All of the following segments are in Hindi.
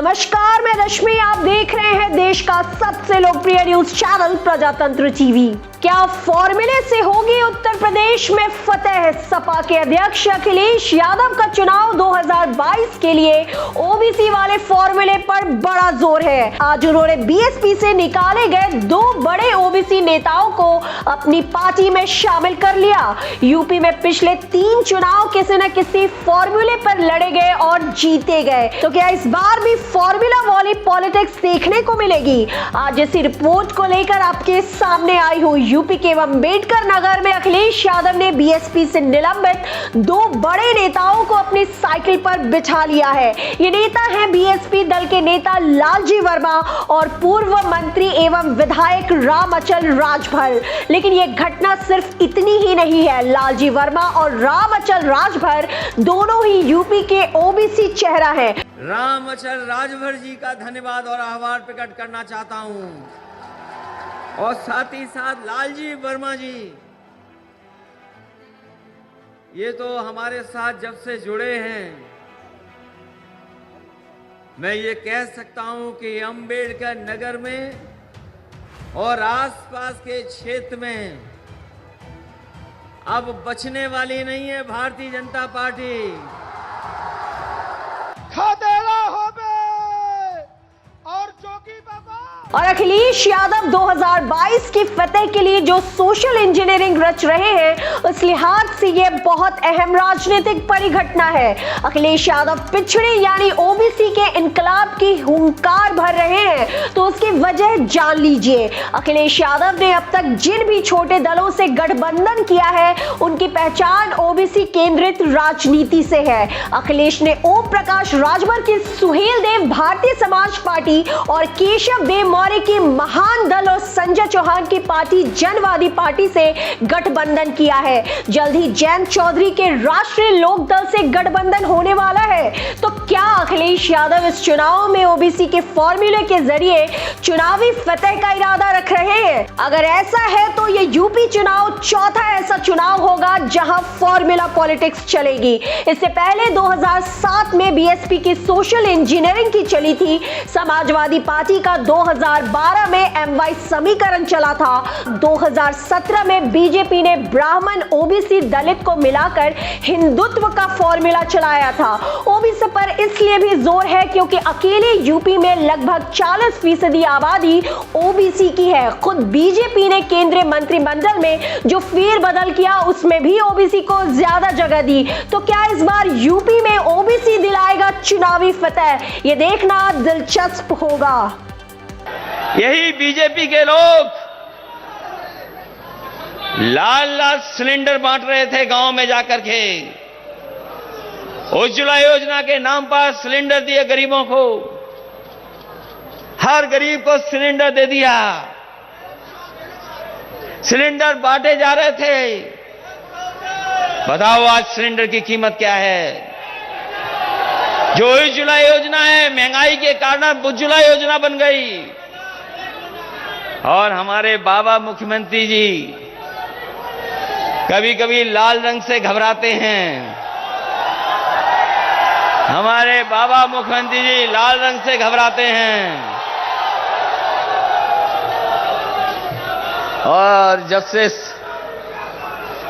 नमस्कार, मैं रश्मि। आप देख रहे हैं देश का सबसे लोकप्रिय न्यूज चैनल प्रजातंत्र टीवी। क्या फॉर्मूले से होगी उत्तर प्रदेश में फतेह? सपा के अध्यक्ष अखिलेश यादव का चुनाव 2022 के लिए ओबीसी वाले फॉर्मूले पर बड़ा जोर है। आज उन्होंने बीएसपी से निकाले गए 2 बड़े ओबीसी नेताओं को अपनी पार्टी में शामिल कर लिया। यूपी में पिछले 3 चुनाव किसी न किसी फॉर्मूले पर लड़े गए और जीते गए, तो क्या इस बार भी फॉर्मूला वाली पॉलिटिक्स देखने को मिलेगी? आज इसी रिपोर्ट को लेकर आपके सामने आई हूं। यूपी के अम्बेडकर नगर में अखिलेश यादव ने बीएसपी से निलंबित 2 बड़े नेताओं को अपनी साइकिल पर बिठा लिया है। ये नेता हैं बीएसपी दल के नेता लालजी वर्मा और पूर्व मंत्री एवं विधायक रामअचल राजभर। लेकिन ये घटना सिर्फ इतनी ही नहीं है। लालजी वर्मा और रामअचल राजभर दोनों ही यूपी के ओबीसी चेहरा है। रामअचल राजभर जी का धन्यवाद और आभार प्रकट करना चाहता हूं, और साथ ही साथ लालजी वर्मा जी, ये तो हमारे साथ जब से जुड़े हैं, मैं ये कह सकता हूं कि अम्बेडकर नगर में और आसपास के क्षेत्र में अब बचने वाली नहीं है भारतीय जनता पार्टी। और अखिलेश यादव 2022 की फतेह के लिए जो सोशल इंजीनियरिंग रच रहे हैं, उस लिहाज से यह बहुत अहम राजनीतिक परिघटना है। अखिलेश यादव पिछड़े यानी ओबीसी के इनकलाब की हुंकार भर रहे हैं, तो उसकी वजह जान लीजिए। अखिलेश यादव ने अब तक जिन भी छोटे दलों से गठबंधन किया है, उनकी पहचान ओबीसी केंद्रित राजनीति से है। अखिलेश ने ओम प्रकाश राजभर की सुहेलदेव भारतीय समाज पार्टी और केशव देव मौर्य की महान दल और संजय चौहान की पार्टी जनवादी पार्टी से गठबंधन किया है। जल्द ही जयंत चौधरी के राष्ट्रीय लोक दल से गठबंधन होने वाला है। तो क्या अखिलेश यादव इस चुनाव में ओबीसी के फॉर्मूले के जरिए चुनावी फतेह का इरादा रख रहे हैं? अगर ऐसा है तो ये यूपी चुनाव चौथा ऐसा चुनाव होगा जहां फॉर्मूला पॉलिटिक्स चलेगी। इससे पहले 2007 में बीएसपी की सोशल इंजीनियरिंग की चली थी। समाजवादी पार्टी का 2012 में एमवाई समीकरण चला था। 2017 में बीजेपी ने ब्राह्मण, ओबीसी, दलित को मिलाकर हिंदुत्व का फॉर्मूला चलाया था। ओबीसी पर इसलिए भी जोर है क्योंकि अकेले यूपी में लगभग 40% आबादी ओबीसी की है। खुद बीजेपी ने केंद्रीय मंत्रिमंडल में जो फेरबदल किया, उसमें भी ओबीसी को ज्यादा जगह दी। तो क्या इस बार यूपी में ओबीसी दिलाएगा चुनावी फतेह? ये देखना दिलचस्प होगा। यही बीजेपी के लोग लाल सिलेंडर बांट रहे थे गांव में जाकर के। उज्ज्वला योजना के नाम पर सिलेंडर दिए गरीबों को, हर गरीब को सिलेंडर दे दिया। सिलेंडर बांटे जा रहे थे। बताओ आज सिलेंडर की कीमत क्या है? जो उज्ज्वला योजना है, महंगाई के कारण उज्ज्वला योजना बन गई। और हमारे बाबा मुख्यमंत्री जी कभी कभी लाल रंग से घबराते हैं। हमारे बाबा मुख्यमंत्री जी लाल रंग से घबराते हैं। और जब से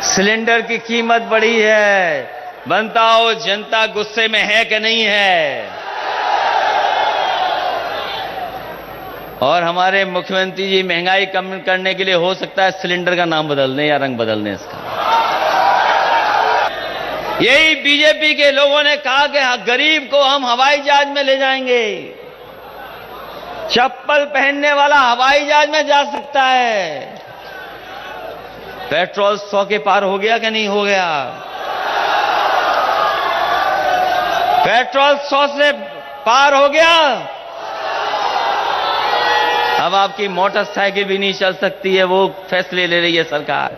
सिलेंडर की कीमत बढ़ी है, बनता हो जनता गुस्से में है कि नहीं है? और हमारे मुख्यमंत्री जी महंगाई कम करने के लिए हो सकता है सिलेंडर का नाम बदल दें या रंग बदल दें इसका। यही बीजेपी के लोगों ने कहा कि गरीब को हम हवाई जहाज में ले जाएंगे। चप्पल पहनने वाला हवाई जहाज में जा सकता है। पेट्रोल 100 के पार हो गया कि नहीं हो गया? पेट्रोल 100 से पार हो गया। अब आपकी मोटरसाइकिल भी नहीं चल सकती है, वो फैसले ले रही है सरकार।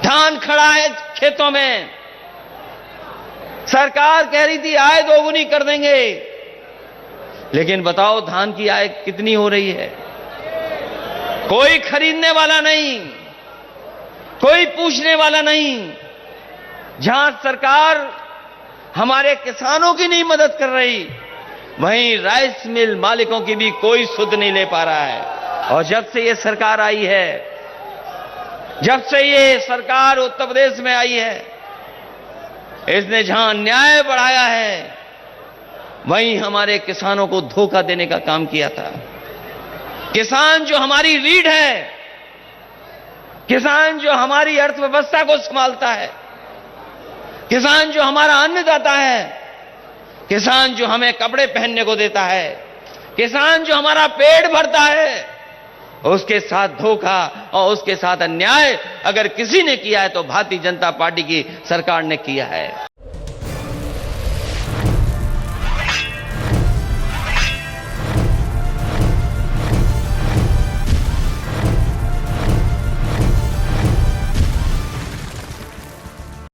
धान खड़ा है खेतों में, सरकार कह रही थी आय दोगुनी कर देंगे, लेकिन बताओ धान की आय कितनी हो रही है? कोई खरीदने वाला नहीं, कोई पूछने वाला नहीं। जहां सरकार हमारे किसानों की नहीं मदद कर रही, वहीं राइस मिल मालिकों की भी कोई सुध नहीं ले पा रहा है। और जब से ये सरकार आई है, जब से ये सरकार उत्तर प्रदेश में आई है, इसने जहां अन्याय बढ़ाया है, वहीं हमारे किसानों को धोखा देने का काम किया था। किसान जो हमारी रीढ़ है, किसान जो हमारी अर्थव्यवस्था को संभालता है, किसान जो हमारा अन्नदाता है, किसान जो हमें कपड़े पहनने को देता है, किसान जो हमारा पेट भरता है, उसके साथ धोखा और उसके साथ अन्याय अगर किसी ने किया है तो भारतीय जनता पार्टी की सरकार ने किया है।